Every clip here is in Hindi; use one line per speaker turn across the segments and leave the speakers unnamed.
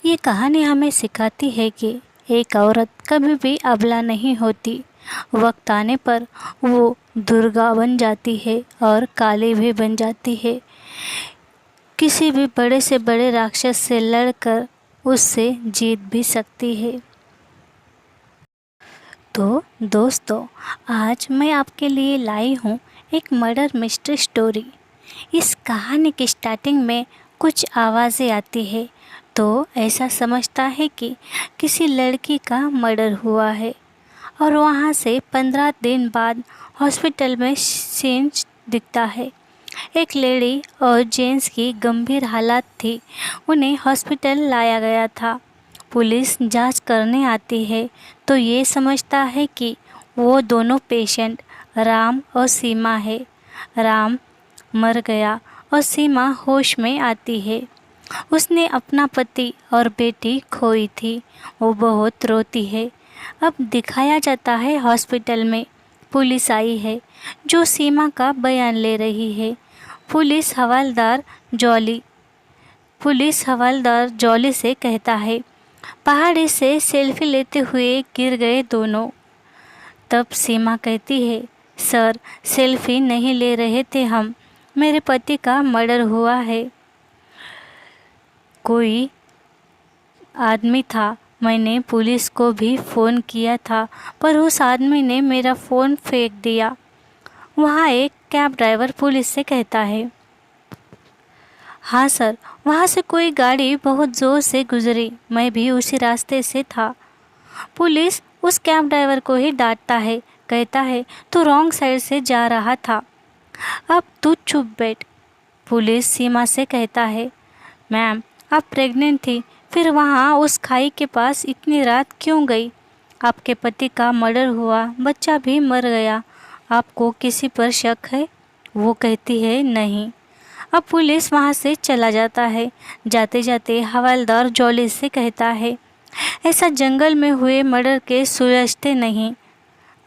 ये कहानी हमें सिखाती है कि एक औरत कभी भी अबला नहीं होती। वक्त आने पर वो दुर्गा बन जाती है और काली भी बन जाती है। किसी भी बड़े से बड़े राक्षस से लड़कर उससे जीत भी सकती है। तो दोस्तों, आज मैं आपके लिए लाई हूँ एक मर्डर मिस्ट्री स्टोरी। इस कहानी की स्टार्टिंग में कुछ आवाज़ें आती है तो ऐसा समझता है कि किसी लड़की का मर्डर हुआ है। और वहाँ से 15 दिन बाद हॉस्पिटल में सीन दिखता है। एक लेडी और जेंट्स की गंभीर हालत थी। उन्हें हॉस्पिटल लाया गया था। पुलिस जांच करने आती है तो ये समझता है कि वो दोनों पेशेंट राम और सीमा है। राम मर गया और सीमा होश में आती है। उसने अपना पति और बेटी खोई थी। वो बहुत रोती है। अब दिखाया जाता है हॉस्पिटल में पुलिस आई है जो सीमा का बयान ले रही है। जॉली पुलिस हवलदार जॉली से कहता है, पहाड़ी से सेल्फी लेते हुए गिर गए दोनों। तब सीमा कहती है, सर सेल्फी नहीं ले रहे थे हम, मेरे पति का मर्डर हुआ है। कोई आदमी था, मैंने पुलिस को भी फ़ोन किया था पर उस आदमी ने मेरा फ़ोन फेंक दिया। वहाँ एक कैब ड्राइवर पुलिस से कहता है, हाँ सर, वहाँ से कोई गाड़ी बहुत ज़ोर से गुजरी, मैं भी उसी रास्ते से था। पुलिस उस कैब ड्राइवर को ही डांटता है, कहता है तू रॉन्ग साइड से जा रहा था, अब तू चुप बैठ। पुलिस सीमा से कहता है, मैम आप प्रेग्नेंट थी, फिर वहाँ उस खाई के पास इतनी रात क्यों गई? आपके पति का मर्डर हुआ, बच्चा भी मर गया, आपको किसी पर शक है? वो कहती है नहीं। अब पुलिस वहाँ से चला जाता है। जाते जाते हवलदार जॉली से कहता है, ऐसा जंगल में हुए मर्डर के सुलझते नहीं।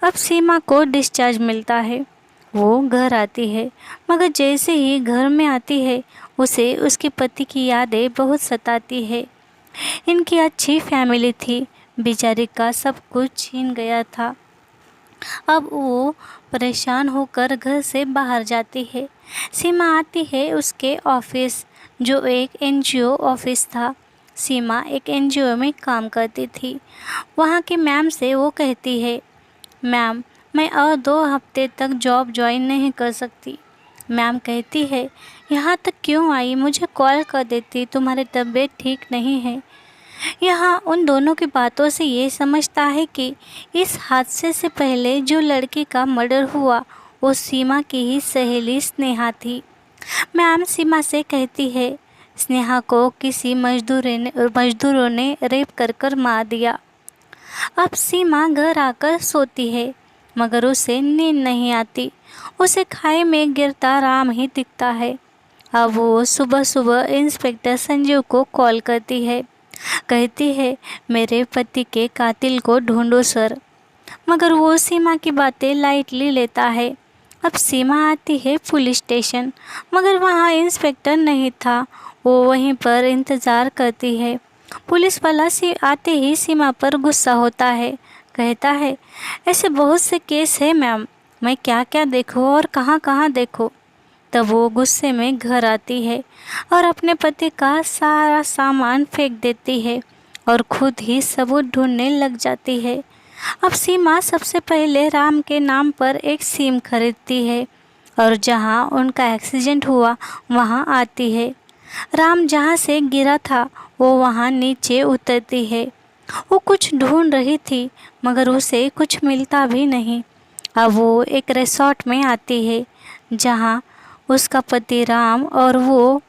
अब सीमा को डिस्चार्ज मिलता है। वो घर आती है, मगर जैसे ही घर में आती है उसे उसके पति की यादें बहुत सताती है। इनकी अच्छी फैमिली थी, बेचारी का सब कुछ छीन गया था। अब वो परेशान होकर घर से बाहर जाती है। सीमा आती है उसके ऑफिस, जो एक एनजीओ ऑफिस था। सीमा एक एनजीओ में काम करती थी। वहाँ की मैम से वो कहती है, मैम मैं और 2 हफ्ते तक जॉब ज्वाइन नहीं कर सकती। मैम कहती है, यहाँ तक क्यों आई, मुझे कॉल कर देती, तुम्हारी तबीयत ठीक नहीं है। यहाँ उन दोनों की बातों से ये समझता है कि इस हादसे से पहले जो लड़की का मर्डर हुआ वो सीमा की ही सहेली स्नेहा थी। मैम सीमा से कहती है, स्नेहा को किसी मजदूरों ने रेप कर मार दिया। अब सीमा घर आकर सोती है, मगर उसे नींद नहीं आती। उसे खाई में गिरता राम ही दिखता है। अब वो सुबह सुबह इंस्पेक्टर संजीव को कॉल करती है, कहती है मेरे पति के कातिल को ढूंढो सर। मगर वो सीमा की बातें लाइटली लेता है। अब सीमा आती है पुलिस स्टेशन, मगर वहाँ इंस्पेक्टर नहीं था। वो वहीं पर इंतज़ार करती है। पुलिस वाला आते ही सीमा पर गुस्सा होता है, कहता है ऐसे बहुत से केस है मैम, मैं क्या क्या देखूँ और कहाँ कहाँ देखूँ। तब वो गुस्से में घर आती है और अपने पति का सारा सामान फेंक देती है और खुद ही सबूत ढूंढने लग जाती है। अब सीमा सबसे पहले राम के नाम पर एक सिम खरीदती है और जहां उनका एक्सीडेंट हुआ वहां आती है। राम जहां से गिरा था वो वहां नीचे उतरती है। वो कुछ ढूंढ रही थी मगर उसे कुछ मिलता भी नहीं। अब वो एक रिसोर्ट में आती है जहां उसका पति राम और वो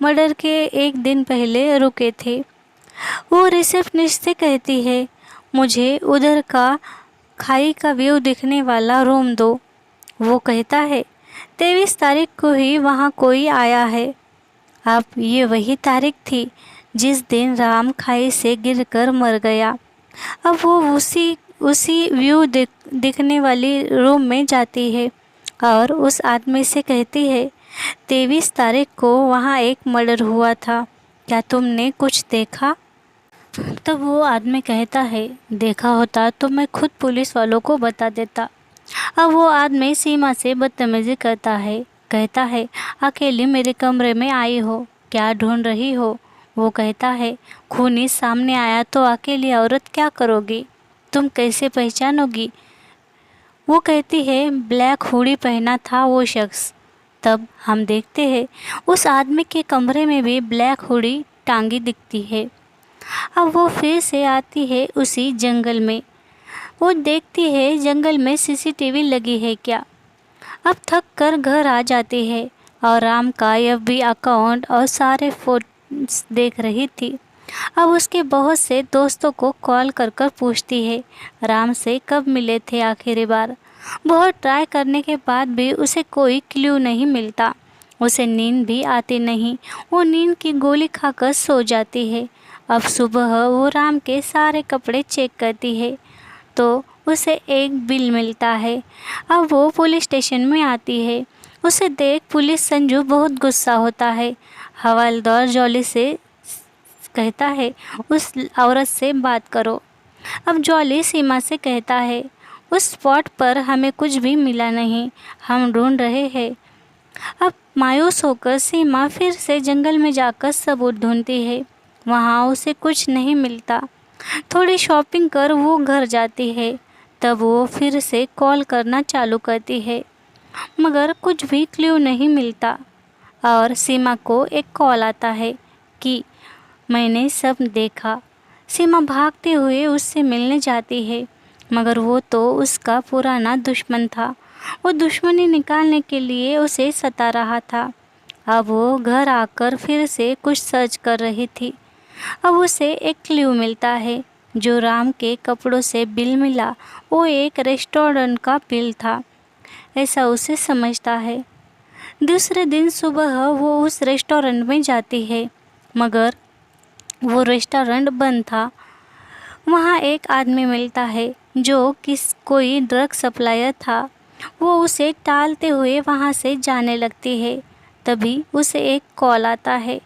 मर्डर के एक दिन पहले रुके थे। वो रिसेप्शनिस्ट से कहती है, मुझे उधर का खाई का व्यू दिखने वाला रूम दो। वो कहता है 23 तारीख को ही वहाँ कोई आया है। अब ये वही तारीख थी जिस दिन राम खाई से गिरकर मर गया। अब वो उसी व्यू दिखने वाली रूम में जाती है और उस आदमी से कहती है, 23 तारीख को वहाँ एक मर्डर हुआ था, क्या तुमने कुछ देखा? तब वो आदमी कहता है, देखा होता तो मैं खुद पुलिस वालों को बता देता। अब वो आदमी सीमा से बदतमीजी करता है, कहता है, अकेली मेरे कमरे में आई हो, क्या ढूंढ रही हो? वो कहता है, खूनी सामने आया तो अकेली औरत क्या करोगी? तुम कैसे पहचानोगी? वो कहती है, ब्लैक हुडी पहना था वो शख्स। तब हम देखते हैं उस आदमी के कमरे में भी ब्लैक हुडी टांगी दिखती है। अब वो फिर से आती है उसी जंगल में। वो देखती है जंगल में सीसीटीवी लगी है क्या। अब थक कर घर आ जाती है और राम का एफबी अकाउंट और सारे फोटोज देख रही थी। अब उसके बहुत से दोस्तों को कॉल कर कर पूछती है, राम से कब मिले थे आखिरी बार। बहुत ट्राई करने के बाद भी उसे कोई क्लू नहीं मिलता। उसे नींद भी आती नहीं, वो नींद की गोली खाकर सो जाती है। अब सुबह वो राम के सारे कपड़े चेक करती है तो उसे एक बिल मिलता है। अब वो पुलिस स्टेशन में आती है। उसे देख पुलिस संजू बहुत गुस्सा होता है। हवलदार जॉली से कहता है, उस औरत से बात करो। अब जॉली सीमा से कहता है, उस स्पॉट पर हमें कुछ भी मिला नहीं, हम ढूंढ रहे हैं। अब मायूस होकर सीमा फिर से जंगल में जाकर सबूत ढूंढती है। वहाँ उसे कुछ नहीं मिलता। थोड़ी शॉपिंग कर वो घर जाती है। तब वो फिर से कॉल करना चालू करती है, मगर कुछ भी क्लू नहीं मिलता। और सीमा को एक कॉल आता है कि मैंने सब देखा। सीमा भागते हुए उससे मिलने जाती है, मगर वो तो उसका पुराना दुश्मन था। वो दुश्मनी निकालने के लिए उसे सता रहा था। अब वो घर आकर फिर से कुछ सर्च कर रही थी। अब उसे एक क्लू मिलता है। जो राम के कपड़ों से बिल मिला वो एक रेस्टोरेंट का बिल था, ऐसा उसे समझता है। दूसरे दिन सुबह वो उस रेस्टोरेंट में जाती है, मगर वो रेस्टोरेंट बंद था। वहाँ एक आदमी मिलता है जो कोई ड्रग सप्लायर था। वो उसे टालते हुए वहाँ से जाने लगती है। तभी उसे एक कॉल आता है।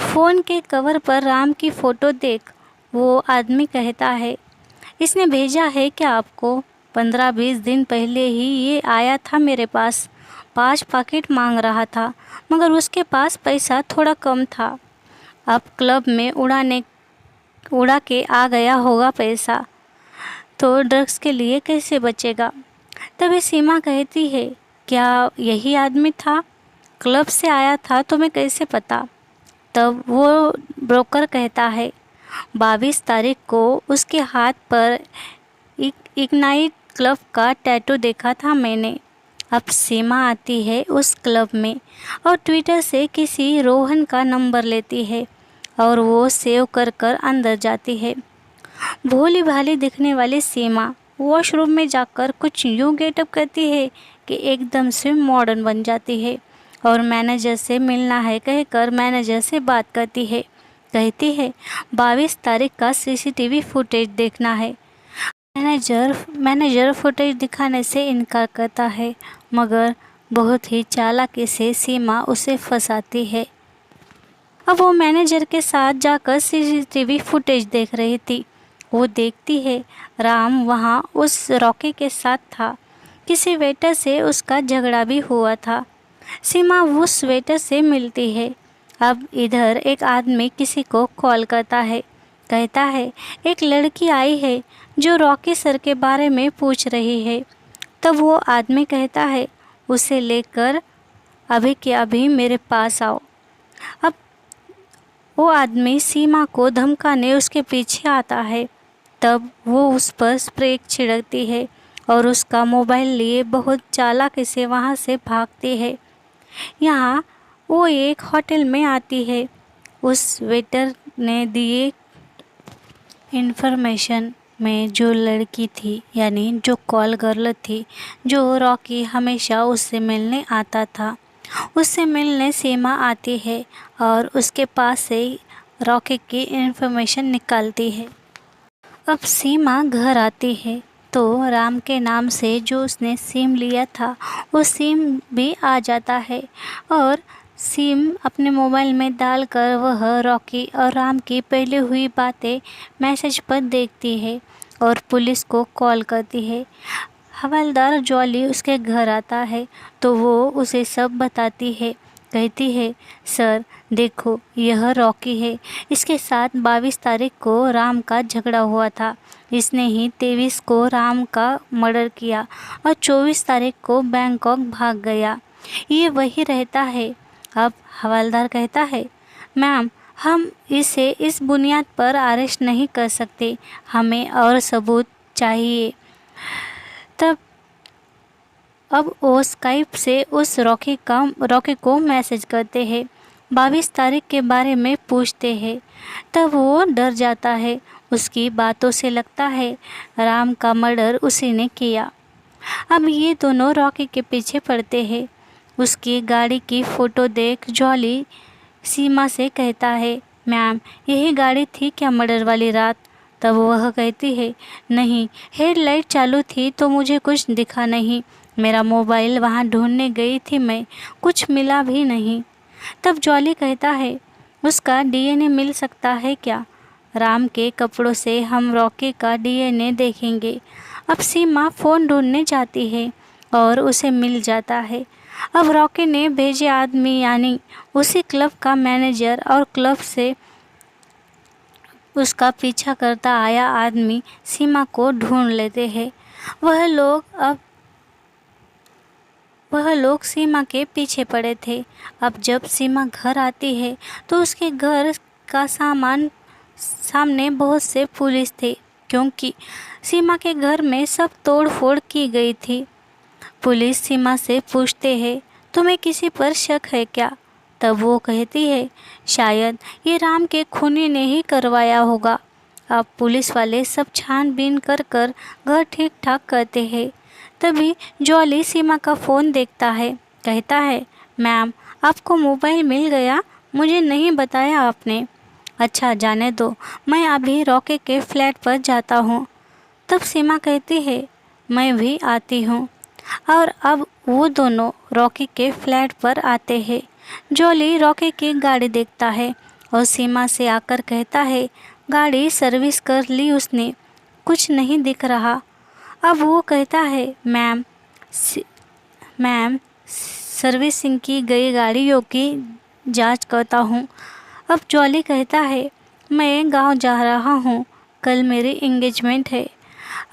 फ़ोन के कवर पर राम की फ़ोटो देख। वो आदमी कहता है, इसने भेजा है क्या आपको? 15-20 दिन पहले ही ये आया था मेरे पास। 5 पैकेट मांग रहा था, मगर उसके पास पैसा थोड़ा कम था। अब क्लब में उड़ा के आ गया होगा पैसा, तो ड्रग्स के लिए कैसे बचेगा? तभी सीमा कहती है, क्या यही आदमी था? क्लब से आया था तुम्हें कैसे पता? तब वो ब्रोकर कहता है, 22 तारीख को उसके हाथ पर इग्नाइट क्लब का टैटू देखा था मैंने। अब सीमा आती है उस क्लब में और ट्विटर से किसी रोहन का नंबर लेती है और वो सेव कर कर अंदर जाती है। भोली भाली दिखने वाली सीमा वॉशरूम में जाकर कुछ यूँ गेटअप करती है कि एकदम से मॉडर्न बन जाती है और मैनेजर से मिलना है कहकर मैनेजर से बात करती है। कहती है, 22 तारीख का सीसीटीवी फुटेज देखना है। मैनेजर फुटेज दिखाने से इनकार करता है, मगर बहुत ही चालाकी से सीमा उसे फंसाती है। अब वो मैनेजर के साथ जाकर सीसीटीवी फुटेज देख रही थी। वो देखती है राम वहाँ उस रॉकी के साथ था। किसी वेटर से उसका झगड़ा भी हुआ था। सीमा उस वेटर से मिलती है। अब इधर एक आदमी किसी को कॉल करता है, कहता है, एक लड़की आई है जो रॉकी सर के बारे में पूछ रही है। तब वो आदमी कहता है, उसे लेकर अभी के अभी मेरे पास आओ। अब वो आदमी सीमा को धमकाने उसके पीछे आता है। तब वो उस पर स्प्रे छिड़कती है और उसका मोबाइल लिए बहुत चालाकी से वहाँ से भागती है। यहाँ वो एक होटल में आती है। उस वेटर ने दिए इन्फॉर्मेशन में जो लड़की थी, यानी जो कॉल गर्ल थी, जो रॉकी हमेशा उससे मिलने आता था, उससे मिलने सीमा आती है और उसके पास से रॉकी की इन्फॉर्मेशन निकालती है। अब सीमा घर आती है तो राम के नाम से जो उसने सिम लिया था वो सिम भी आ जाता है और सिम अपने मोबाइल में डालकर वह रॉकी और राम की पहले हुई बातें मैसेज पर देखती है और पुलिस को कॉल करती है। हवलदार जॉली उसके घर आता है तो वो उसे सब बताती है। कहती है, सर देखो यह रॉकी है, इसके साथ 22 तारीख को राम का झगड़ा हुआ था। इसने ही 23 को राम का मर्डर किया और 24 तारीख को बैंकॉक भाग गया। ये वही रहता है। अब हवलदार कहता है, मैम हम इसे इस बुनियाद पर अरेस्ट नहीं कर सकते, हमें और सबूत चाहिए। तब अब वो स्काइप से उस रॉकी को मैसेज करते हैं, 22 तारीख के बारे में पूछते हैं। तब वो डर जाता है, उसकी बातों से लगता है राम का मर्डर उसी ने किया। अब ये दोनों रॉकी के पीछे पड़ते हैं। उसकी गाड़ी की फ़ोटो देख जॉली सीमा से कहता है, मैम यही गाड़ी थी क्या मर्डर वाली रात? तब वह कहती है, नहीं, हेडलाइट चालू थी तो मुझे कुछ दिखा नहीं। मेरा मोबाइल वहाँ ढूंढने गई थी मैं, कुछ मिला भी नहीं। तब जॉली कहता है, उसका डीएनए मिल सकता है क्या? राम के कपड़ों से हम रॉकी का डीएनए देखेंगे। अब सीमा फ़ोन ढूंढने जाती है और उसे मिल जाता है। अब रॉकी ने भेजे आदमी यानी उसी क्लब का मैनेजर और क्लब से उसका पीछा करता आया आदमी सीमा को ढूंढ लेते हैं। वह लोग सीमा के पीछे पड़े थे। अब जब सीमा घर आती है तो उसके घर का सामने बहुत से पुलिस थे, क्योंकि सीमा के घर में सब तोड़ फोड़ की गई थी। पुलिस सीमा से पूछते हैं, तुम्हें किसी पर शक है क्या? तब वो कहती है, शायद ये राम के खूनी ने ही करवाया होगा। अब पुलिस वाले सब छानबीन कर घर ठीक ठाक करते हैं। तभी जॉली सीमा का फ़ोन देखता है। कहता है, मैम आपको मोबाइल मिल गया? मुझे नहीं बताया आपने। अच्छा जाने दो, मैं अभी रॉकी के फ्लैट पर जाता हूँ। तब सीमा कहती है, मैं भी आती हूँ। और अब वो दोनों रॉकी के फ्लैट पर आते हैं। जॉली रॉकी की गाड़ी देखता है और सीमा से आकर कहता है, गाड़ी सर्विस कर ली उसने, कुछ नहीं दिख रहा। अब वो कहता है, मैम सर्विसिंग की गई गाड़ियों की जांच करता हूँ। अब जॉली कहता है, मैं गांव जा रहा हूँ, कल मेरी एंगेजमेंट है।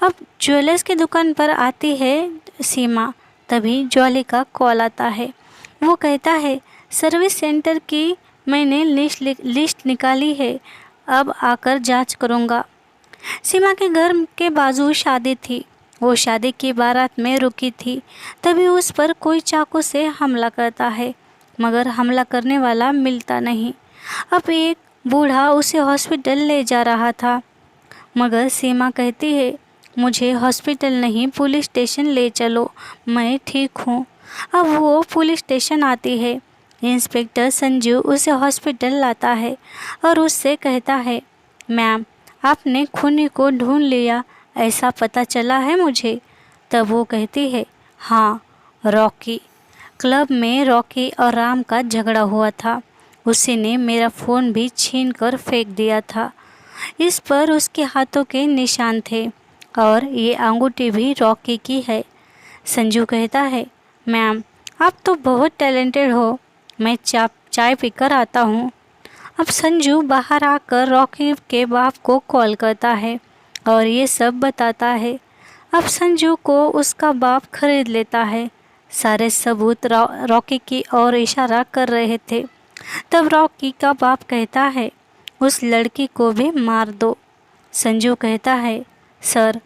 अब ज्वेलर्स की दुकान पर आती है सीमा। तभी जॉली का कॉल आता है। वो कहता है, सर्विस सेंटर की मैंने लिस्ट निकाली है, अब आकर जांच करूँगा। सीमा के घर के बाजू शादी थी। वो शादी की बारात में रुकी थी। तभी उस पर कोई चाकू से हमला करता है, मगर हमला करने वाला मिलता नहीं। अब एक बूढ़ा उसे हॉस्पिटल ले जा रहा था, मगर सीमा कहती है, मुझे हॉस्पिटल नहीं पुलिस स्टेशन ले चलो, मैं ठीक हूँ। अब वो पुलिस स्टेशन आती है। इंस्पेक्टर संजू उसे हॉस्पिटल लाता है और उससे कहता है, मैम आपने खूनी को ढूंढ लिया, ऐसा पता चला है मुझे। तब वो कहती है, हाँ रॉकी, क्लब में रॉकी और राम का झगड़ा हुआ था। उसी ने मेरा फ़ोन भी छीन कर फेंक दिया था। इस पर उसके हाथों के निशान थे और ये अंगूठी भी रॉकी की है। संजू कहता है, मैम आप तो बहुत टैलेंटेड हो, मैं चाय पीकर आता हूँ। अब संजू बाहर आकर रॉकी के बाप को कॉल करता है और ये सब बताता है। अब संजू को उसका बाप खरीद लेता है। सारे सबूत रॉकी की ओर इशारा कर रहे थे। तब रॉकी का बाप कहता है, उस लड़की को भी मार दो। संजू कहता है, सर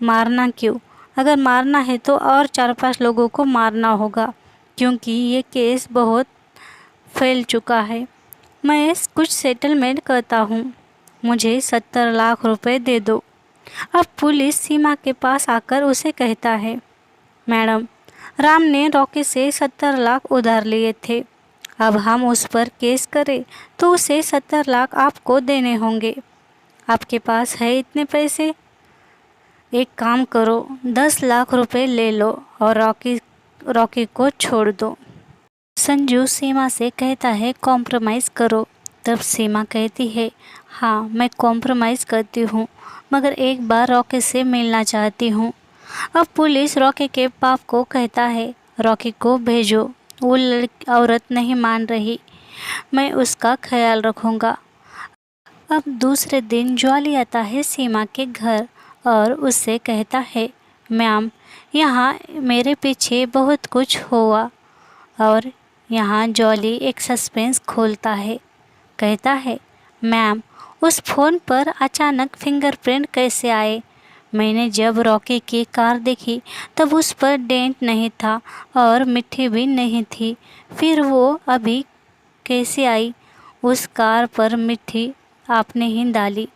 मारना क्यों? अगर मारना है तो और 4-5 लोगों को मारना होगा, क्योंकि ये केस बहुत फैल चुका है। मैं कुछ सेटलमेंट करता हूँ, मुझे 70 लाख रुपए दे दो। अब पुलिस सीमा के पास आकर उसे कहता है, मैडम राम ने रॉकी से 70 लाख उधार लिए थे। अब हम उस पर केस करें तो उसे 70 लाख आपको देने होंगे। आपके पास है इतने पैसे? एक काम करो, 10 लाख रुपए ले लो और रॉकी को छोड़ दो। संजू सीमा से कहता है कॉम्प्रोमाइज़ करो। तब सीमा कहती है हाँ मैं कॉम्प्रोमाइज़ करती हूँ, मगर एक बार रॉकी से मिलना चाहती हूँ। अब पुलिस रॉकी के बाप को कहता है रॉकी को भेजो, वो औरत नहीं मान रही, मैं उसका ख्याल रखूँगा। अब दूसरे दिन जॉली आता है सीमा के घर और उससे कहता है मैम यहाँ मेरे पीछे बहुत कुछ हुआ। और यहाँ जॉली एक सस्पेंस खोलता है, कहता है मैम उस फ़ोन पर अचानक फिंगरप्रिंट कैसे आए? मैंने जब रॉकी की कार देखी तब उस पर डेंट नहीं था और मिट्टी भी नहीं थी, फिर वो अभी कैसे आई? उस कार पर मिट्टी आपने ही डाली।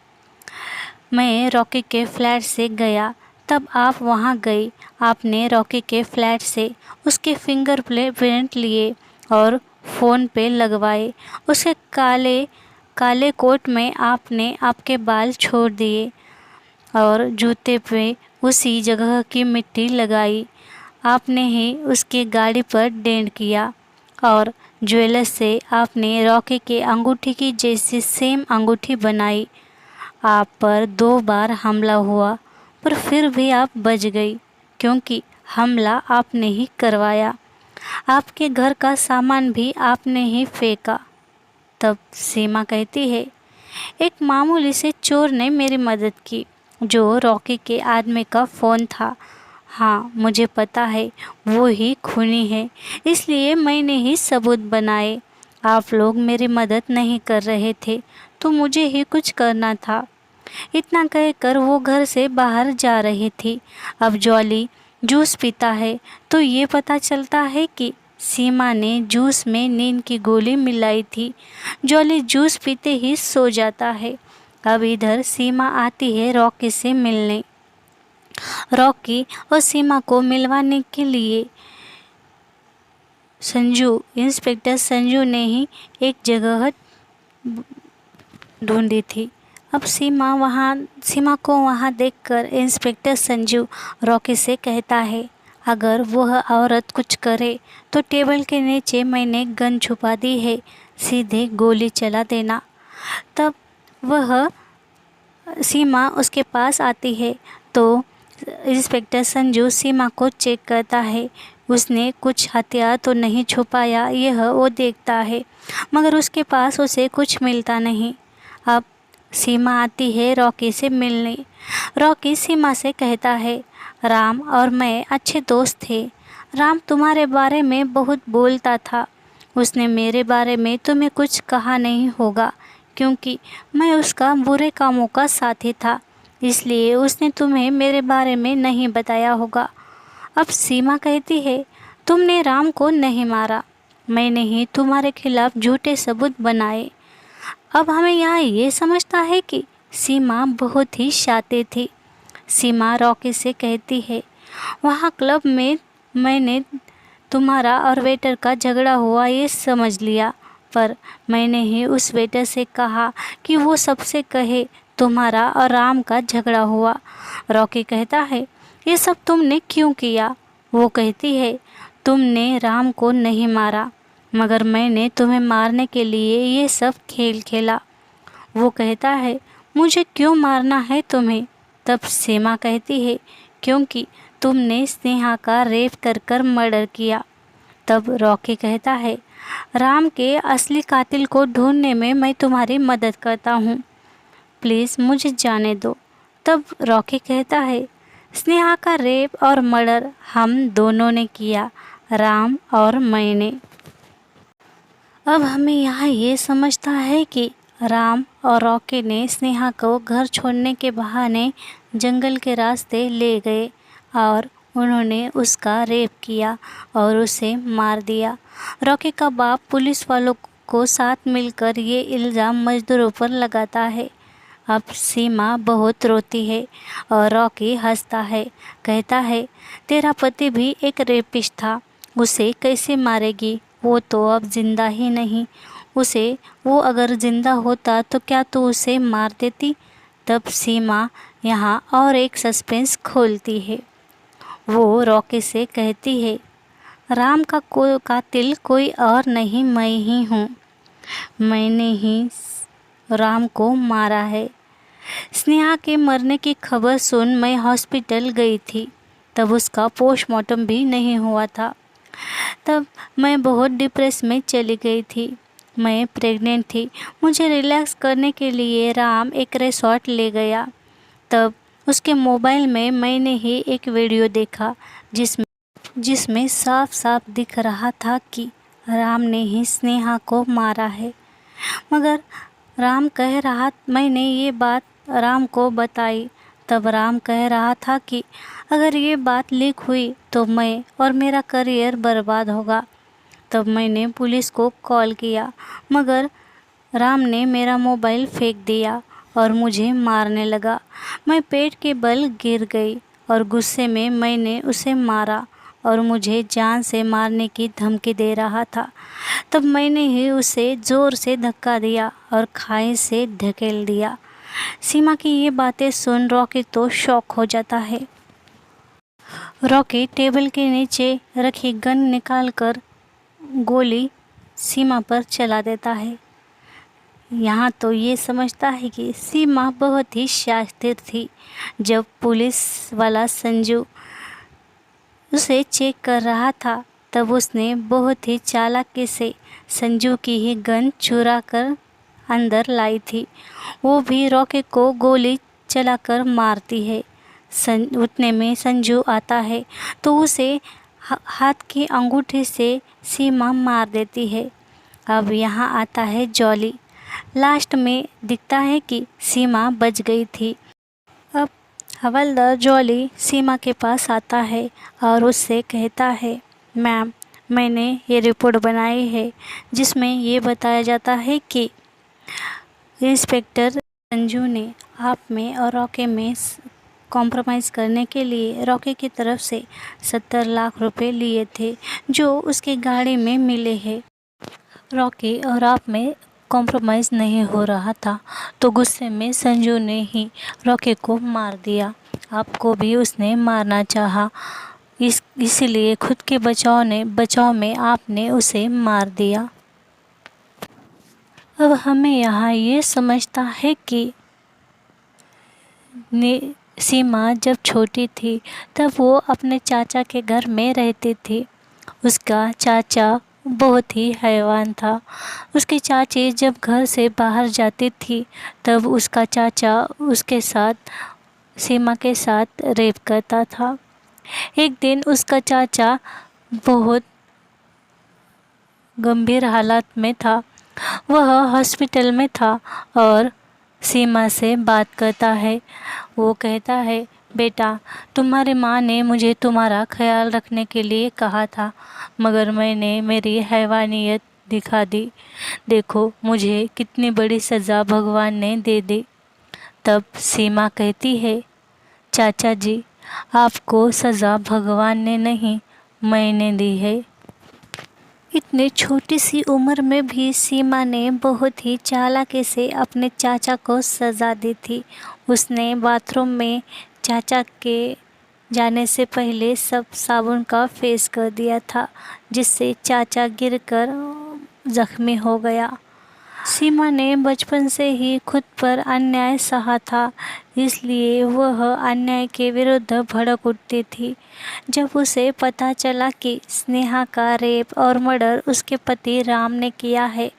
मैं रॉकी के फ्लैट से गया, तब आप वहां गई, आपने रॉकी के फ्लैट से उसके फिंगरप्रिंट लिए और फ़ोन पे लगवाए। उसके काले काले कोट में आपने आपके बाल छोड़ दिए और जूते पे उसी जगह की मिट्टी लगाई। आपने ही उसकी गाड़ी पर डेंट किया और ज्वेलर से आपने रॉकी के अंगूठी की जैसी सेम अंगूठी बनाई। आप पर 2 बार हमला हुआ पर फिर भी आप बच गई, क्योंकि हमला आपने ही करवाया। आपके घर का सामान भी आपने ही फेंका। तब सीमा कहती है एक मामूली से चोर ने मेरी मदद की, जो रॉकी के आदमी का फ़ोन था। हाँ मुझे पता है वो ही खूनी है, इसलिए मैंने ही सबूत बनाए। आप लोग मेरी मदद नहीं कर रहे थे तो मुझे ही कुछ करना था। इतना कहकर वो घर से बाहर जा रही थी। अब जॉली जूस पीता है तो ये पता चलता है कि सीमा ने जूस में नींद की गोली मिलाई थी। जॉली जूस पीते ही सो जाता है। अब इधर सीमा आती है रॉकी से मिलने। रॉकी और सीमा को मिलवाने के लिए इंस्पेक्टर संजू ने ही एक जगह ढूंढी थी। अब सीमा को वहाँ देखकर इंस्पेक्टर संजू रॉकी से कहता है अगर वह औरत कुछ करे तो टेबल के नीचे मैंने गन छुपा दी है, सीधे गोली चला देना। तब वह सीमा उसके पास आती है तो इंस्पेक्टर संजू सीमा को चेक करता है, उसने कुछ हथियार तो नहीं छुपाया यह वो देखता है, मगर उसके पास उसे कुछ मिलता नहीं। अब सीमा आती है रॉकी से मिलने। रॉकी सीमा से कहता है राम और मैं अच्छे दोस्त थे। राम तुम्हारे बारे में बहुत बोलता था, उसने मेरे बारे में तुम्हें कुछ कहा नहीं होगा, क्योंकि मैं उसका बुरे कामों का साथी था, इसलिए उसने तुम्हें मेरे बारे में नहीं बताया होगा। अब सीमा कहती है तुमने राम को नहीं मारा, मैंने ही तुम्हारे खिलाफ झूठे सबूत बनाए। अब हमें यहाँ ये समझता है कि सीमा बहुत ही शातिर थी। सीमा रॉकी से कहती है वहाँ क्लब में मैंने तुम्हारा और वेटर का झगड़ा हुआ ये समझ लिया, पर मैंने ही उस वेटर से कहा कि वो सबसे कहे तुम्हारा और राम का झगड़ा हुआ। रॉकी कहता है ये सब तुमने क्यों किया? वो कहती है तुमने राम को नहीं मारा, मगर मैंने तुम्हें मारने के लिए ये सब खेल खेला। वो कहता है मुझे क्यों मारना है तुम्हें? तब सीमा कहती है क्योंकि तुमने स्नेहा का रेप कर मर्डर किया। तब रॉकी कहता है राम के असली कातिल को ढूंढने में मैं तुम्हारी मदद करता हूँ, प्लीज़ मुझे जाने दो। तब रॉकी कहता है स्नेहा का रेप और मर्डर हम दोनों ने किया, राम और मैंने। अब हमें यहाँ ये समझता है कि राम और रॉकी ने स्नेहा को घर छोड़ने के बहाने जंगल के रास्ते ले गए और उन्होंने उसका रेप किया और उसे मार दिया। रॉकी का बाप पुलिस वालों को साथ मिलकर ये इल्ज़ाम मजदूरों पर लगाता है। अब सीमा बहुत रोती है और रॉकी हंसता है, कहता है तेरा पति भी एक रेपिस्ट था, उसे कैसे मारेगी? वो तो अब जिंदा ही नहीं, वो अगर जिंदा होता तो क्या तू उसे मार देती? तब सीमा यहाँ और एक सस्पेंस खोलती है। वो रॉकी से कहती है राम का कातिल कोई और नहीं, मैं ही हूँ। मैंने ही राम को मारा है। स्नेहा के मरने की खबर सुन मैं हॉस्पिटल गई थी। तब उसका पोस्टमार्टम भी नहीं हुआ था। तब मैं बहुत डिप्रेस में चली गई थी। मैं प्रेग्नेंट थी। मुझे रिलैक्स करने के लिए राम एक रिसॉर्ट ले गया। तब उसके मोबाइल में मैंने ही एक वीडियो देखा जिसमें साफ साफ दिख रहा था कि राम ने ही स्नेहा को मारा है। मगर राम कह रहा, मैंने ये बात राम को बताई। तब राम कह रहा था कि अगर ये बात लीक हुई तो मैं और मेरा करियर बर्बाद होगा। तब मैंने पुलिस को कॉल किया, मगर राम ने मेरा मोबाइल फेंक दिया और मुझे मारने लगा। मैं पेट के बल गिर गई और गुस्से में मैंने उसे मारा और मुझे जान से मारने की धमकी दे रहा था। तब मैंने ही उसे ज़ोर से धक्का दिया और खाई से ढकेल दिया। सीमा की ये बातें सुन रॉकी तो शॉक हो जाता है। रॉकी टेबल के नीचे रखी गन निकालकर गोली सीमा पर चला देता है। यहाँ तो ये समझता है कि सीमा बहुत ही शातिर थी। जब पुलिस वाला संजू उसे चेक कर रहा था तब उसने बहुत ही चालाकी से संजू की ही गन चुरा कर अंदर लाई थी। वो भी रॉकी को गोली चलाकर मारती है। उतने में संजू आता है तो उसे हाथ की अंगूठी से सीमा मार देती है। अब यहाँ आता है जॉली। लास्ट में दिखता है कि सीमा बच गई थी। अब हवलदार जॉली सीमा के पास आता है और उससे कहता है, मैम, मैंने ये रिपोर्ट बनाई है जिसमें ये बताया जाता है कि इंस्पेक्टर संजू ने आप में और रॉकी में कॉम्प्रोमाइज़ करने के लिए रॉकी की तरफ से 70 लाख रुपए लिए थे जो उसकी गाड़ी में मिले हैं। रॉकी और आप में कॉम्प्रोमाइज़ नहीं हो रहा था तो गुस्से में संजू ने ही रॉकी को मार दिया। आपको भी उसने मारना चाहा, इसलिए खुद के बचाव में आपने उसे मार दिया। अब हमें यहाँ ये समझता है कि सीमा जब छोटी थी तब वो अपने चाचा के घर में रहती थी। उसका चाचा बहुत ही हैवान था। उसकी चाची जब घर से बाहर जाती थी तब उसका चाचा उसके साथ सीमा के साथ रेप करता था। एक दिन उसका चाचा बहुत गंभीर हालत में था। वह हॉस्पिटल में था और सीमा से बात करता है। वो कहता है, बेटा, तुम्हारी माँ ने मुझे तुम्हारा ख्याल रखने के लिए कहा था, मगर मैंने मेरी हैवानियत दिखा दी। देखो मुझे कितनी बड़ी सज़ा भगवान ने दे दी। तब सीमा कहती है, चाचा जी, आपको सज़ा भगवान ने नहीं, मैंने दी है। इतनी छोटी सी उम्र में भी सीमा ने बहुत ही चालाकी से अपने चाचा को सज़ा दी थी। उसने बाथरूम में चाचा के जाने से पहले सब साबुन का फेस कर दिया था, जिससे चाचा गिरकर जख्मी हो गया। सीमा ने बचपन से ही खुद पर अन्याय सहा था, इसलिए वह अन्याय के विरुद्ध भड़क उठती थी। जब उसे पता चला कि स्नेहा का रेप और मर्डर उसके पति राम ने किया है,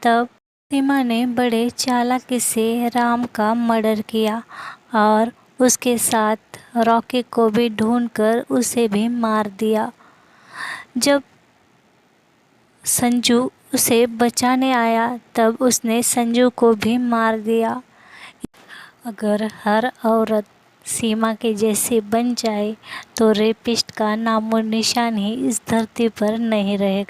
तब सीमा ने बड़े चालाकी से राम का मर्डर किया और उसके साथ रॉकी को भी ढूंढकर उसे भी मार दिया। जब संजू उसे बचाने आया तब उसने संजू को भी मार दिया। अगर हर औरत सीमा के जैसे बन जाए तो रेपिस्ट का नामो निशान ही इस धरती पर नहीं रहेगा।